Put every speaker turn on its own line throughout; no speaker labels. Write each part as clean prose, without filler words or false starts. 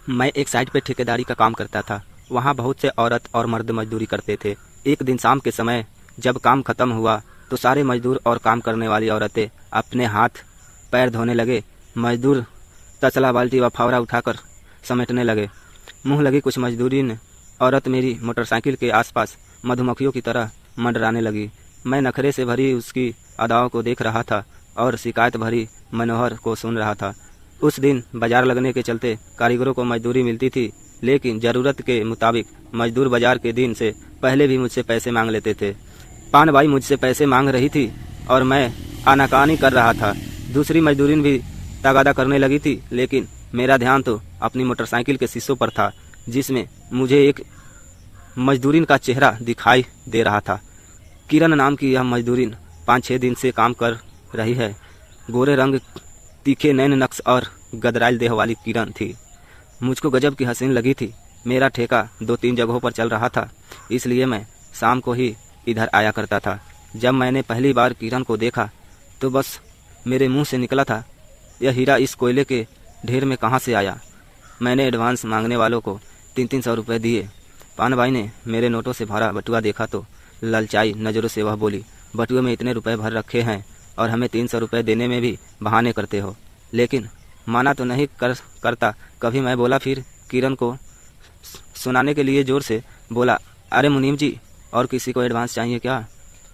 मैं एक साइट पे ठेकेदारी का काम करता था। वहाँ बहुत से औरत और मर्द मजदूरी करते थे। एक दिन शाम के समय जब काम खत्म हुआ तो सारे मजदूर और काम करने वाली औरतें अपने हाथ पैर धोने लगे। मजदूर तसला, बाल्टी व फावड़ा उठाकर समेटने लगे। मुँह लगी कुछ मजदूरीन औरत मेरी मोटरसाइकिल के आसपास मधुमक्खियों की तरह मंडराने लगी। मैं नखरे से भरी उसकी अदाओं को देख रहा था और शिकायत भरी मनोहर को सुन रहा था। उस दिन बाजार लगने के चलते कारीगरों को मजदूरी मिलती थी, लेकिन ज़रूरत के मुताबिक मजदूर बाजार के दिन से पहले भी मुझसे पैसे मांग लेते थे। पान बाई मुझसे पैसे मांग रही थी और मैं आनाकानी कर रहा था। दूसरी मजदूरीन भी तगादा करने लगी थी, लेकिन मेरा ध्यान तो अपनी मोटरसाइकिल के शीशों पर था, जिसमें मुझे एक मजदूरिन का चेहरा दिखाई दे रहा था। किरण नाम की यह मजदूरिन 5-6 दिन से काम कर रही है। गोरे रंग, तीखे नैन नक्श और गदराइल देह वाली किरण थी। मुझको गजब की हसीन लगी थी। मेरा ठेका 2-3 जगहों पर चल रहा था, इसलिए मैं शाम को ही इधर आया करता था। जब मैंने पहली बार किरण को देखा तो बस मेरे मुंह से निकला था, यह हीरा इस कोयले के ढेर में कहाँ से आया। मैंने एडवांस मांगने वालों को 300-300 रुपये दिए। पान भाई ने मेरे नोटों से भरा बटुआ देखा तो ललचाई नज़रों से वह बोली, बटुए में इतने रुपए भर रखे हैं और हमें 300 रुपये देने में भी बहाने करते हो। लेकिन माना तो नहीं करता कभी। मैं बोला, फिर किरण को सुनाने के लिए ज़ोर से बोला, अरे मुनीम जी, और किसी को एडवांस चाहिए क्या?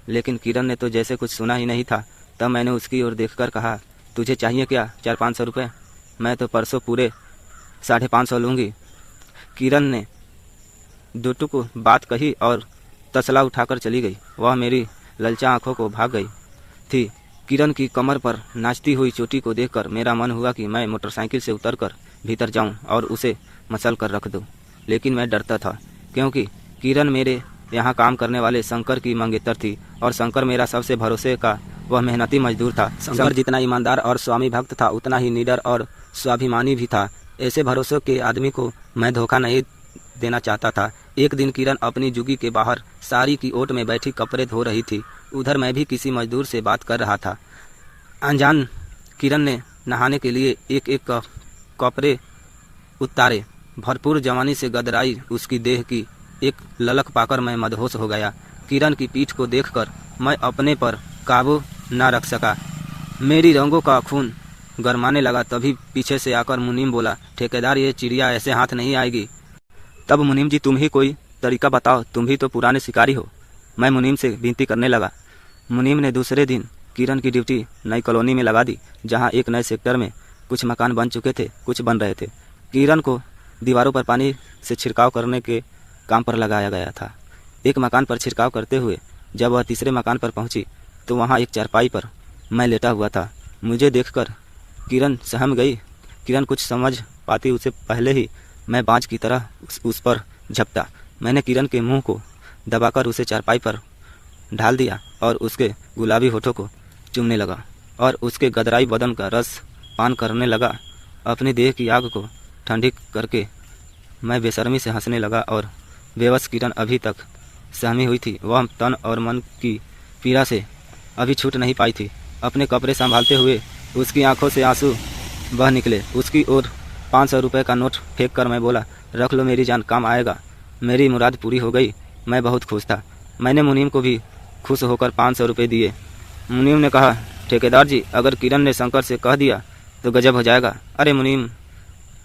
लेकिन किरण ने तो जैसे कुछ सुना ही नहीं था। तब मैंने उसकी ओर देखकर कहा, तुझे चाहिए क्या 400-500 रुपये? मैं तो परसों पूरे 550 लूँगी। किरण ने दुटुक बात कही और तसला उठाकर चली गई। वह मेरी ललचा आंखों को भाग गई थी। किरण की कमर पर नाचती हुई चोटी को देखकर मेरा मन हुआ कि मैं मोटरसाइकिल से उतरकर भीतर जाऊं और उसे मसल कर रख दूं। लेकिन मैं डरता था, क्योंकि किरण मेरे यहाँ काम करने वाले शंकर की मंगेतर थी और शंकर मेरा सबसे भरोसे का वह मेहनती मजदूर था। शंकर जितना ईमानदार और स्वामी भक्त था, उतना ही निडर और स्वाभिमानी भी था। ऐसे भरोसे के आदमी को मैं धोखा नहीं देना चाहता था। एक दिन किरण अपनी जुगी के बाहर साड़ी की ओट में बैठी कपड़े धो रही थी। उधर मैं भी किसी मजदूर से बात कर रहा था। अनजान किरण ने नहाने के लिए एक एक कपड़े उतारे। भरपूर जवानी से गदराई उसकी देह की एक ललक पाकर मैं मदहोश हो गया। किरण की पीठ को देखकर मैं अपने पर काबू न रख सका। मेरी रंगों का खून गरमाने लगा। तभी पीछे से आकर मुनीम बोला, ठेकेदार, ये चिड़िया ऐसे हाथ नहीं आएगी। तब मुनीम जी, तुम ही कोई तरीका बताओ, तुम भी तो पुराने शिकारी हो। मैं मुनीम से विनती करने लगा। मुनीम ने दूसरे दिन किरण की ड्यूटी नई कॉलोनी में लगा दी, जहां एक नए सेक्टर में कुछ मकान बन चुके थे, कुछ बन रहे थे। किरण को दीवारों पर पानी से छिड़काव करने के काम पर लगाया गया था। एक मकान पर छिड़काव करते हुए जब वह तीसरे मकान पर पहुंची तो वहां एक चारपाई पर मैं लेटा हुआ था। मुझे देखकर किरण सहम गई। किरण कुछ समझ पाती उससे पहले ही मैं बाज की तरह उस पर झपटा। मैंने किरण के मुंह को दबाकर उसे चारपाई पर ढाल दिया और उसके गुलाबी होठों को चूमने लगा और उसके गदराई बदन का रस पान करने लगा। अपनी देह की आग को ठंडी करके मैं बेशर्मी से हंसने लगा और बेबस किरण अभी तक सहमी हुई थी। वह तन और मन की पीड़ा से अभी छूट नहीं पाई थी। अपने कपड़े संभालते हुए उसकी आंखों से आंसू बह निकले। उसकी ओर 500 रुपये का नोट फेंक कर मैं बोला, रख लो मेरी जान, काम आएगा। मेरी मुराद पूरी हो गई। मैं बहुत खुश था। मैंने मुनीम को भी खुश होकर 500 रुपये दिए। मुनीम ने कहा, ठेकेदार जी, अगर किरण ने शंकर से कह दिया तो गजब हो जाएगा। अरे मुनीम,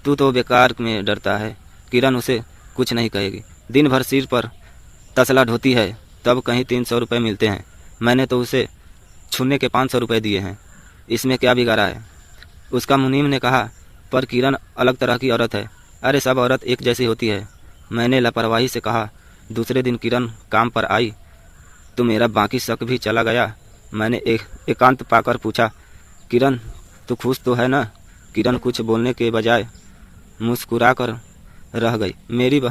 तू तो बेकार में डरता है। किरण उसे कुछ नहीं कहेगी। दिन भर सिर पर तसला ढोती है, तब कहीं 300 रुपये मिलते हैं। मैंने तो उसे छूने के 500 रुपये दिए हैं, इसमें क्या बिगाड़ा है? उसका मुनीम ने कहा, पर किरण अलग तरह की औरत है। अरे सब औरत एक जैसी होती है। मैंने लापरवाही से कहा। दूसरे दिन किरण काम पर आई तो मेरा बाकी शक भी चला गया। मैंने एकांत पाकर पूछा, किरण तू खुश तो है ना? किरण कुछ बोलने के बजाय मुस्कुरा कर रह गई। मेरी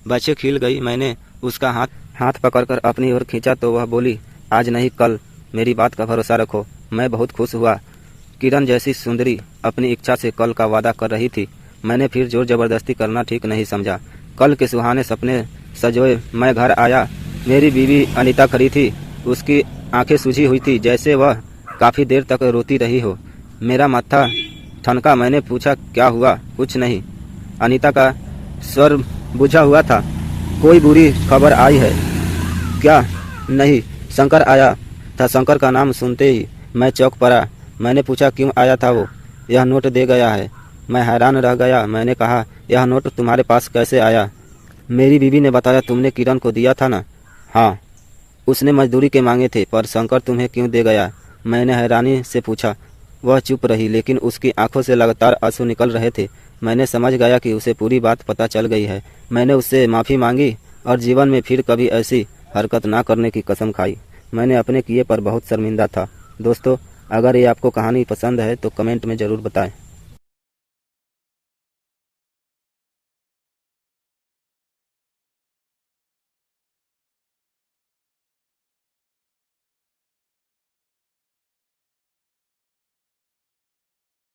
बच्चे खिल गई। मैंने उसका हाथ पकड़कर अपनी ओर खींचा तो वह बोली, आज नहीं कल मेरी बात का भरोसा रखो। मैं बहुत खुश हुआ। किरण जैसी सुंदरी अपनी इच्छा से कल का वादा कर रही थी। मैंने फिर जोर जबरदस्ती करना ठीक नहीं समझा। कल के सुहाने सपने सजोए मैं घर आया। मेरी बीवी अनीता खड़ी थी। उसकी आंखें सूजी हुई थी, जैसे वह काफ़ी देर तक रोती रही हो। मेरा माथा ठनका। मैंने पूछा, क्या हुआ? कुछ नहीं। अनीता का स्वर बुझा हुआ था। कोई बुरी खबर आई है क्या? नहीं, शंकर आया था। शंकर का नाम सुनते ही मैं चौंक पड़ा। मैंने पूछा क्यों आया था वो? यह नोट दे गया है। मैं हैरान रह गया। मैंने कहा यह नोट तुम्हारे पास कैसे आया? मेरी बीवी ने बताया तुमने किरण को दिया था ना? हाँ, उसने मजदूरी के मांगे थे, पर शंकर तुम्हें क्यों दे गया? मैंने हैरानी से पूछा। वह चुप रही, लेकिन उसकी आंखों से लगातार आंसू निकल रहे थे। मैंने समझ गया कि उसे पूरी बात पता चल गई है। मैंने उससे माफ़ी मांगी और जीवन में फिर कभी ऐसी हरकत ना करने की कसम खाई। मैंने अपने किए पर बहुत शर्मिंदा था। दोस्तों, अगर ये आपको कहानी पसंद है तो कमेंट में ज़रूर बताएं।